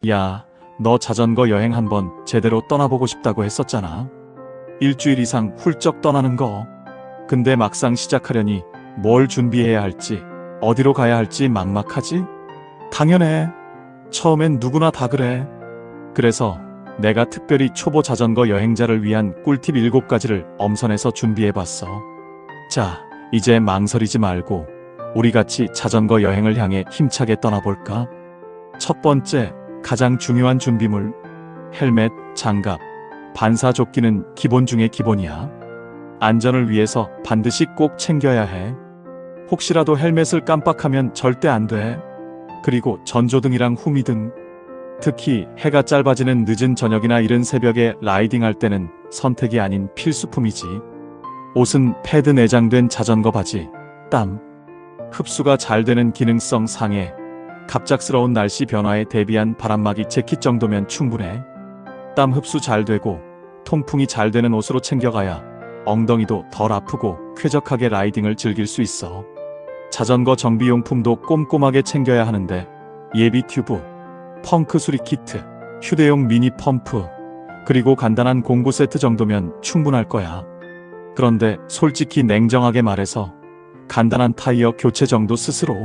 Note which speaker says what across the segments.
Speaker 1: 야, 너 자전거 여행 한번 제대로 떠나보고 싶다고 했었잖아. 일주일 이상 훌쩍 떠나는 거. 근데 막상 시작하려니 뭘 준비해야 할지, 어디로 가야 할지 막막하지? 당연해. 처음엔 누구나 다 그래. 그래서 내가 특별히 초보 자전거 여행자를 위한 꿀팁 7가지를 엄선해서 준비해봤어. 자, 이제 망설이지 말고 우리 같이 자전거 여행을 향해 힘차게 떠나볼까? 첫 번째, 가장 중요한 준비물. 헬멧, 장갑, 반사조끼는 기본 중의 기본이야. 안전을 위해서 반드시 꼭 챙겨야 해. 혹시라도 헬멧을 깜빡하면 절대 안 돼. 그리고 전조등이랑 후미등. 특히 해가 짧아지는 늦은 저녁이나 이른 새벽에 라이딩할 때는 선택이 아닌 필수품이지. 옷은 패드 내장된 자전거 바지, 땀, 흡수가 잘 되는 기능성 상해, 갑작스러운 날씨 변화에 대비한 바람막이 재킷 정도면 충분해. 땀 흡수 잘 되고 통풍이 잘 되는 옷으로 챙겨가야 엉덩이도 덜 아프고 쾌적하게 라이딩을 즐길 수 있어. 자전거 정비용품도 꼼꼼하게 챙겨야 하는데 예비 튜브, 펑크 수리 키트, 휴대용 미니 펌프, 그리고 간단한 공구 세트 정도면 충분할 거야. 그런데 솔직히 냉정하게 말해서 간단한 타이어 교체 정도 스스로.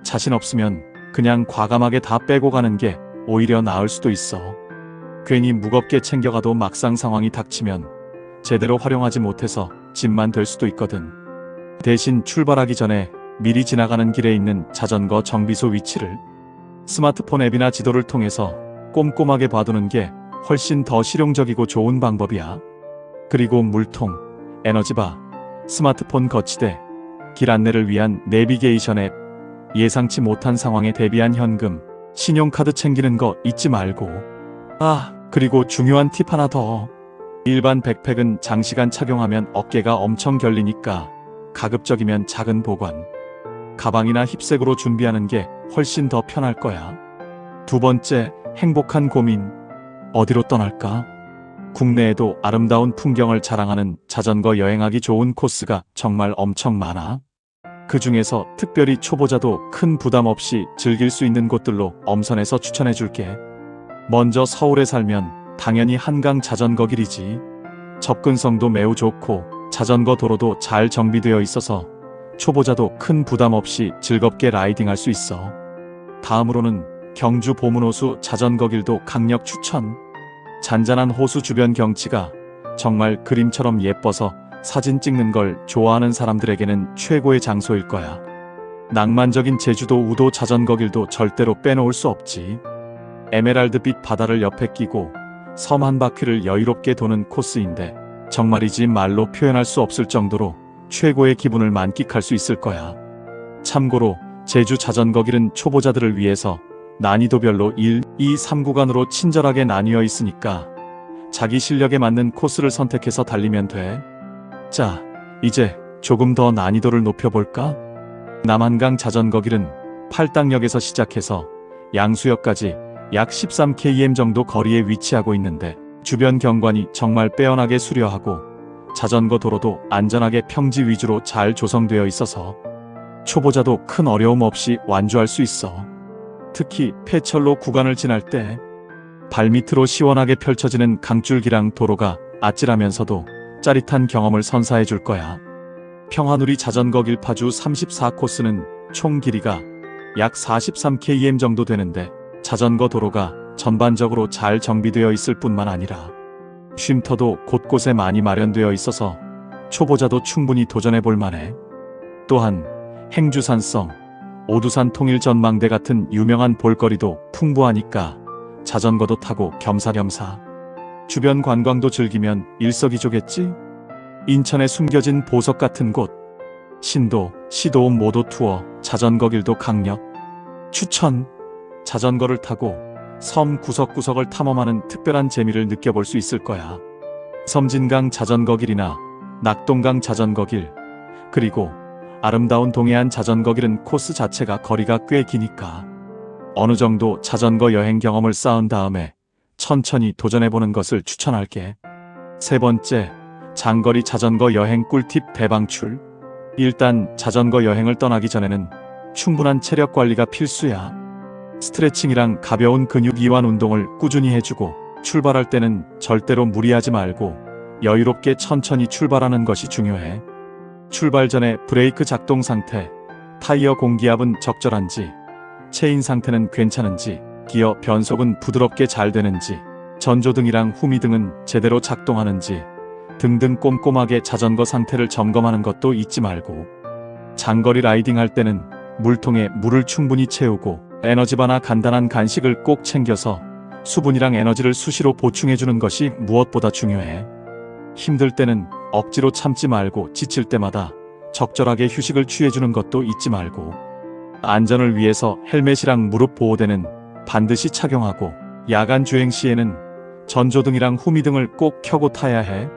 Speaker 1: 자신 없으면 그냥 과감하게 다 빼고 가는 게 오히려 나을 수도 있어. 괜히 무겁게 챙겨가도 막상 상황이 닥치면 제대로 활용하지 못해서 짐만 될 수도 있거든. 대신 출발하기 전에 미리 지나가는 길에 있는 자전거 정비소 위치를 스마트폰 앱이나 지도를 통해서 꼼꼼하게 봐두는 게 훨씬 더 실용적이고 좋은 방법이야. 그리고 물통, 에너지바, 스마트폰 거치대, 길 안내를 위한 내비게이션 앱, 예상치 못한 상황에 대비한 현금, 신용카드 챙기는 거 잊지 말고. 그리고 중요한 팁 하나 더. 일반 백팩은 장시간 착용하면 어깨가 엄청 결리니까 가급적이면 작은 보관, 가방이나 힙색으로 준비하는 게 훨씬 더 편할 거야. 두 번째, 행복한 고민. 어디로 떠날까? 국내에도 아름다운 풍경을 자랑하는 자전거 여행하기 좋은 코스가 정말 엄청 많아. 그 중에서 특별히 초보자도 큰 부담 없이 즐길 수 있는 곳들로 엄선해서 추천해 줄게. 먼저 서울에 살면 당연히 한강 자전거 길이지. 접근성도 매우 좋고 자전거 도로도 잘 정비되어 있어서 초보자도 큰 부담 없이 즐겁게 라이딩할 수 있어. 다음으로는 경주 보문호수 자전거 길도 강력 추천. 잔잔한 호수 주변 경치가 정말 그림처럼 예뻐서 사진 찍는 걸 좋아하는 사람들에게는 최고의 장소일 거야. 낭만적인 제주도 우도 자전거 길도 절대로 빼놓을 수 없지. 에메랄드빛 바다를 옆에 끼고 섬 한 바퀴를 여유롭게 도는 코스인데 정말이지 말로 표현할 수 없을 정도로 최고의 기분을 만끽할 수 있을 거야. 참고로 제주 자전거 길은 초보자들을 위해서 난이도별로 1, 2, 3구간으로 친절하게 나뉘어 있으니까 자기 실력에 맞는 코스를 선택해서 달리면 돼. 자, 이제 조금 더 난이도를 높여볼까? 남한강 자전거 길은 팔당역에서 시작해서 양수역까지 약 13km 정도 거리에 위치하고 있는데 주변 경관이 정말 빼어나게 수려하고 자전거 도로도 안전하게 평지 위주로 잘 조성되어 있어서 초보자도 큰 어려움 없이 완주할 수 있어. 특히 폐철로 구간을 지날 때 발밑으로 시원하게 펼쳐지는 강줄기랑 도로가 아찔하면서도 짜릿한 경험을 선사해 줄 거야. 평화누리 자전거 길 파주 34코스는 총 길이가 약 43km 정도 되는데 자전거 도로가 전반적으로 잘 정비되어 있을 뿐만 아니라 쉼터도 곳곳에 많이 마련되어 있어서 초보자도 충분히 도전해 볼 만해. 또한 행주산성, 오두산 통일전망대 같은 유명한 볼거리도 풍부하니까 자전거도 타고 겸사겸사 주변 관광도 즐기면 일석이조겠지? 인천에 숨겨진 보석 같은 곳, 신도, 시도읍 모도 투어, 자전거 길도 강력 추천. 자전거를 타고 섬 구석구석을 탐험하는 특별한 재미를 느껴볼 수 있을 거야. 섬진강 자전거 길이나 낙동강 자전거 길, 그리고 아름다운 동해안 자전거 길은 코스 자체가 거리가 꽤 기니까 어느 정도 자전거 여행 경험을 쌓은 다음에 천천히 도전해보는 것을 추천할게. 세 번째, 장거리 자전거 여행 꿀팁 대방출. 일단 자전거 여행을 떠나기 전에는 충분한 체력 관리가 필수야. 스트레칭이랑 가벼운 근육 이완 운동을 꾸준히 해주고 출발할 때는 절대로 무리하지 말고 여유롭게 천천히 출발하는 것이 중요해. 출발 전에 브레이크 작동 상태, 타이어 공기압은 적절한지, 체인 상태는 괜찮은지, 기어 변속은 부드럽게 잘 되는지, 전조등이랑 후미등은 제대로 작동하는지 등등 꼼꼼하게 자전거 상태를 점검하는 것도 잊지 말고, 장거리 라이딩 할 때는 물통에 물을 충분히 채우고 에너지바나 간단한 간식을 꼭 챙겨서 수분이랑 에너지를 수시로 보충해주는 것이 무엇보다 중요해. 힘들 때는 억지로 참지 말고 지칠 때마다 적절하게 휴식을 취해주는 것도 잊지 말고, 안전을 위해서 헬멧이랑 무릎 보호대는 반드시 착용하고, 야간 주행 시에는 전조등이랑 후미등을 꼭 켜고 타야 해.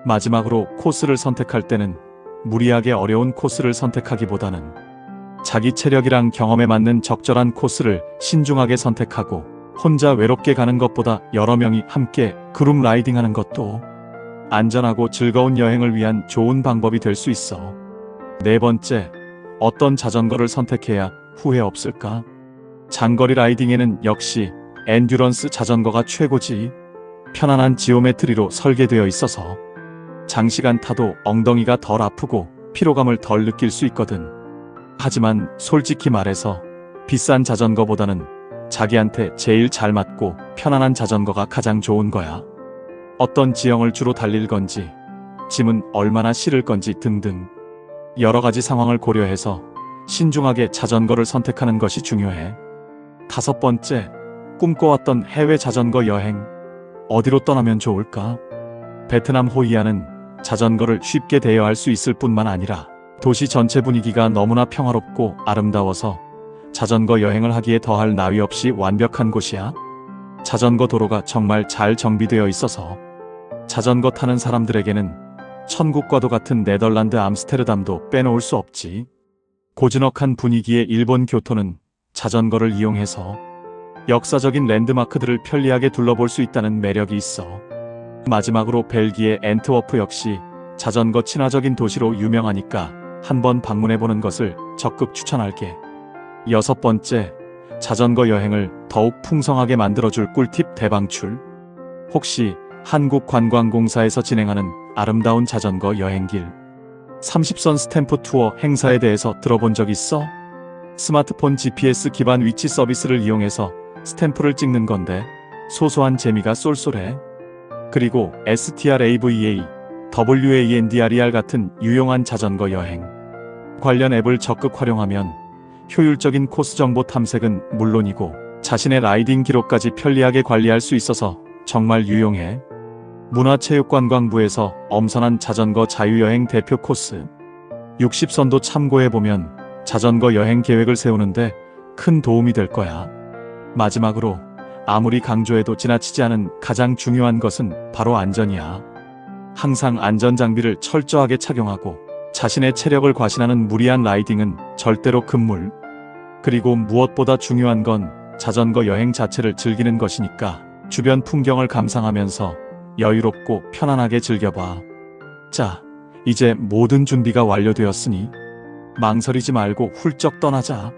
Speaker 1: 마지막으로 코스를 선택할 때는 무리하게 어려운 코스를 선택하기보다는 자기 체력이랑 경험에 맞는 적절한 코스를 신중하게 선택하고, 혼자 외롭게 가는 것보다 여러 명이 함께 그룹 라이딩하는 것도 안전하고 즐거운 여행을 위한 좋은 방법이 될 수 있어. 네 번째, 어떤 자전거를 선택해야 후회 없을까? 장거리 라이딩에는 역시 엔듀런스 자전거가 최고지. 편안한 지오메트리로 설계되어 있어서 장시간 타도 엉덩이가 덜 아프고 피로감을 덜 느낄 수 있거든. 하지만 솔직히 말해서 비싼 자전거보다는 자기한테 제일 잘 맞고 편안한 자전거가 가장 좋은 거야. 어떤 지형을 주로 달릴 건지, 짐은 얼마나 실을 건지 등등 여러 가지 상황을 고려해서 신중하게 자전거를 선택하는 것이 중요해. 다섯 번째, 꿈꿔왔던 해외 자전거 여행. 어디로 떠나면 좋을까? 베트남 호이안은 자전거를 쉽게 대여할 수 있을 뿐만 아니라 도시 전체 분위기가 너무나 평화롭고 아름다워서 자전거 여행을 하기에 더할 나위 없이 완벽한 곳이야. 자전거 도로가 정말 잘 정비되어 있어서 자전거 타는 사람들에게는 천국과도 같은 네덜란드 암스테르담도 빼놓을 수 없지. 고즈넉한 분위기의 일본 교토는 자전거를 이용해서 역사적인 랜드마크들을 편리하게 둘러볼 수 있다는 매력이 있어. 마지막으로 벨기에 앤트워프 역시 자전거 친화적인 도시로 유명하니까 한번 방문해보는 것을 적극 추천할게. 여섯 번째, 자전거 여행을 더욱 풍성하게 만들어줄 꿀팁 대방출. 혹시 한국관광공사에서 진행하는 아름다운 자전거 여행길 30선 스탬프 투어 행사에 대해서 들어본 적 있어? 스마트폰 GPS 기반 위치 서비스를 이용해서 스탬프를 찍는 건데 소소한 재미가 쏠쏠해. 그리고 STRAVA, WANDRER 같은 유용한 자전거 여행 관련 앱을 적극 활용하면 효율적인 코스 정보 탐색은 물론이고 자신의 라이딩 기록까지 편리하게 관리할 수 있어서 정말 유용해. 문화체육관광부에서 엄선한 자전거 자유여행 대표 코스 60선도 참고해보면 자전거 여행 계획을 세우는데 큰 도움이 될 거야. 마지막으로 아무리 강조해도 지나치지 않은 가장 중요한 것은 바로 안전이야. 항상 안전장비를 철저하게 착용하고 자신의 체력을 과신하는 무리한 라이딩은 절대로 금물. 그리고 무엇보다 중요한 건 자전거 여행 자체를 즐기는 것이니까 주변 풍경을 감상하면서 여유롭고 편안하게 즐겨봐. 자, 이제 모든 준비가 완료되었으니 망설이지 말고 훌쩍 떠나자.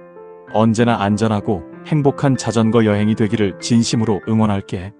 Speaker 1: 언제나 안전하고 행복한 자전거 여행이 되기를 진심으로 응원할게.